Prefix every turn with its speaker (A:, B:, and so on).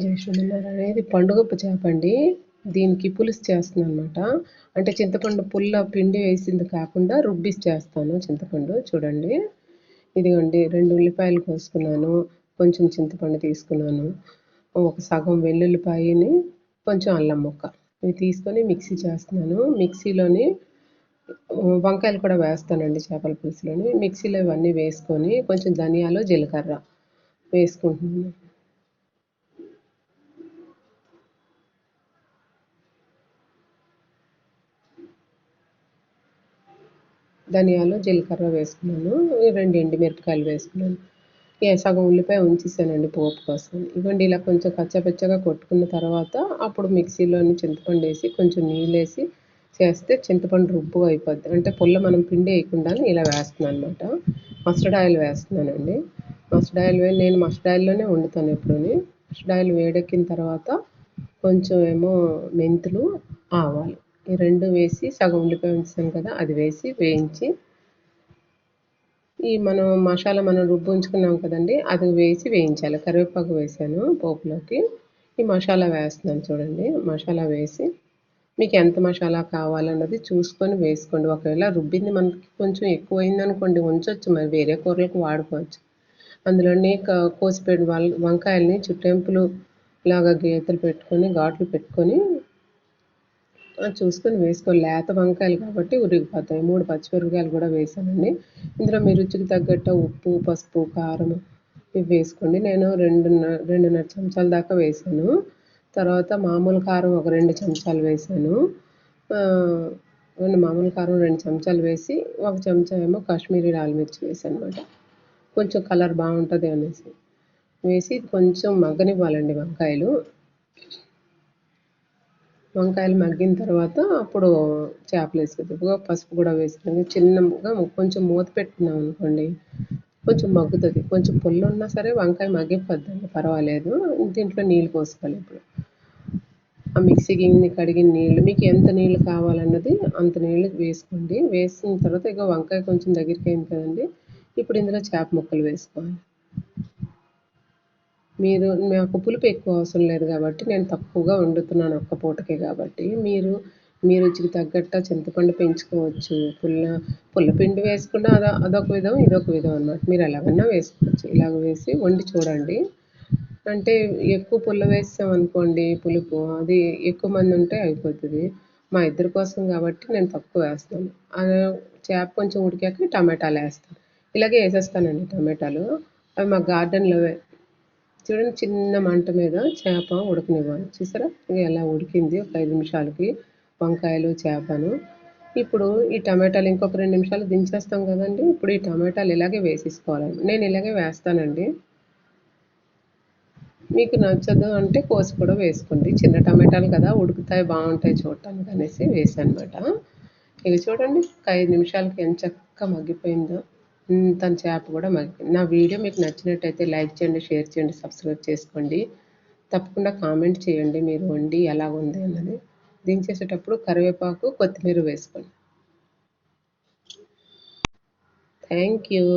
A: జై శ్రీమన్నారాయణ. ఇది పండుగప్పు చేప అండి. దీనికి పులుసు చేస్తున్నాను అనమాట. అంటే చింతపండు పుల్ల పిండి వేసింది కాకుండా రుబ్బిసి చేస్తాను చింతపండు. చూడండి, ఇదిగోండి 2 ఉల్లిపాయలు కోసుకున్నాను, కొంచెం చింతపండు తీసుకున్నాను, ఒక సగం వెల్లుల్లిపాయని, కొంచెం అల్లం ముక్క, ఇవి తీసుకొని మిక్సీ చేస్తున్నాను. మిక్సీలోని వంకాయలు కూడా వేస్తానండి చేపల పులుసులోని. మిక్సీలో ఇవన్నీ వేసుకొని కొంచెం ధనియాలు జీలకర్ర వేసుకుంటున్నాను. ధనియాలు జీలకర్ర వేసుకున్నాను, 2 ఎండుమిరపకాయలు వేసుకున్నాను, సగం ఉల్లిపాయ ఉంచేసానండి పోపు కోసం. ఇవ్వండి, ఇలా కొంచెం కచ్చాపచ్చగా కొట్టుకున్న తర్వాత అప్పుడు మిక్సీలోని చింతపండు వేసి కొంచెం నీళ్ళు వేసి చేస్తే చింతపండు రుబ్బు అయిపోద్ది. అంటే పుల్ల మనం పిండి వేయకుండా ఇలా వేస్తున్నాను అనమాట. మస్టర్డ్ ఆయిల్ వేస్తున్నానండి. మస్టర్డ్ ఆయిల్ నేను మస్టర్డ్ ఆయిల్లోనే వండుతాను ఎప్పుడూని. మస్టర్డ్ ఆయిల్ వేడెక్కిన తర్వాత కొంచెం ఏమో మెంతులు, ఆవాలు, ఈ 2 వేసి సగం ఉల్లిపాయ ఉంచాను కదా, అది వేసి వేయించి ఈ మనం రుబ్బు ఉంచుకున్నాం కదండి, అది వేసి వేయించాలి. కరివేపాకు వేసాను పోపులోకి. ఈ మసాలా వేస్తున్నాను చూడండి. మసాలా వేసి మీకు ఎంత మసాలా కావాలన్నది చూసుకొని వేసుకోండి. ఒకవేళ రుబ్బింది మనకి కొంచెం ఎక్కువైంది అనుకోండి, ఉంచొచ్చు, మరి వేరే కూరలకు వాడుకోవచ్చు. అందులోని కోసిపెట్టి వంకాయల్ని చుట్టెంపులు లాగా గీతలు పెట్టుకొని ఘాట్లు పెట్టుకొని చూసుకొని వేసుకోవాలి. లేత వంకాయలు కాబట్టి ఉరిగిపోతాయి. 3 పచ్చిమిరపకాయలు కూడా వేసానండి. ఇందులో మీ రుచికి తగ్గట్టు ఉప్పు, పసుపు, కారం ఇవి వేసుకోండి. నేను 2.5 చెంచాల దాకా వేసాను. తర్వాత మామూలు కారం ఒక 2 చెంచాలు వేసాను. మామూలు కారం 2 చెంచాలు వేసి 1 చెంచా ఏమో కాశ్మీరీ లాల్ మిర్చి వేసాను అనమాట. కొంచెం కలర్ బాగుంటుంది అనేసి వేసి కొంచెం మగ్గనివ్వాలండి వంకాయలు మగ్గిన తర్వాత అప్పుడు చేపలు వేసుకుంటాం. పసుపు కూడా వేసుకుని చిన్నగా కొంచెం మూత పెట్టుకున్నాం అనుకోండి, కొంచెం మగ్గుతుంది. కొంచెం పుల్ల ఉన్నా సరే వంకాయ మగ్గిపోద్దండి, పర్వాలేదు. దీంట్లో నీళ్ళు పోసుకోవాలి. ఇప్పుడు ఆ మిక్సీ గిన్నె కడిగిన నీళ్ళు, మీకు ఎంత నీళ్ళు కావాలన్నది అంత నీళ్ళు వేసుకోండి. వేసిన తర్వాత ఇక వంకాయ కొంచెం దగ్గరికి అయింది కదండి, ఇప్పుడు ఇందులో చేప ముక్కలు వేసుకోవాలి. మాకు పులుపు ఎక్కువ అవసరం లేదు కాబట్టి నేను తక్కువగా వండుతున్నాను, ఒక్క పూటకే కాబట్టి. మీ రుచికి తగ్గట్టు చింతపండు పెంచుకోవచ్చు. పుల్లపిండి వేసుకున్నా అదొక విధం, ఇదొక విధం అన్నమాట. మీరు ఎలాగన్నా వేసుకోవచ్చు. ఇలాగ వేసి వండి చూడండి. అంటే ఎక్కువ పుల్ల వేసామనుకోండి, పులుపు అది ఎక్కువ మంది ఉంటే అయిపోతుంది. మా ఇద్దరి కోసం కాబట్టి నేను తక్కువ వేస్తాను. చేప కొంచెం ఉడికాక టమాటాలు వేస్తాను. ఇలాగే వేసేస్తానండి టమాటాలు. అవి మా గార్డెన్లోవే. చూడండి, చిన్న మంట మీద చేప ఉడకనివ్వాలి. చూసారా, ఇది ఎలా ఉడికింది ఒక 5 నిమిషాలకి వంకాయలు చేపను. ఇప్పుడు ఈ టమాటాలు ఇంకొక 2 నిమిషాలు దించేస్తాం కదండి. ఇప్పుడు ఈ టమాటాలు ఇలాగే వేసేసుకోవాలి. నేను ఇలాగే వేస్తానండి. మీకు నచ్చదు అంటే కోసి కూడా వేసుకోండి. చిన్న టమాటాలు కదా, ఉడుకుతాయి, బాగుంటాయి చూడటానికి అనేసి వేసానమాట. ఇవి చూడండి, ఒక 5 నిమిషాలకి ఎంత చక్కగా మగ్గిపోయిందో. తన చేప కూడా మగ్గిపోయింది. నా వీడియో మీకు నచ్చినట్టయితే లైక్ చేయండి, షేర్ చేయండి, సబ్స్క్రైబ్ చేసుకోండి. తప్పకుండా కామెంట్ చేయండి మీరు వండి ఎలా ఉంది అన్నది. దించేసేటప్పుడు కరివేపాకు, కొత్తిమీర వేసుకోండి. Thank you.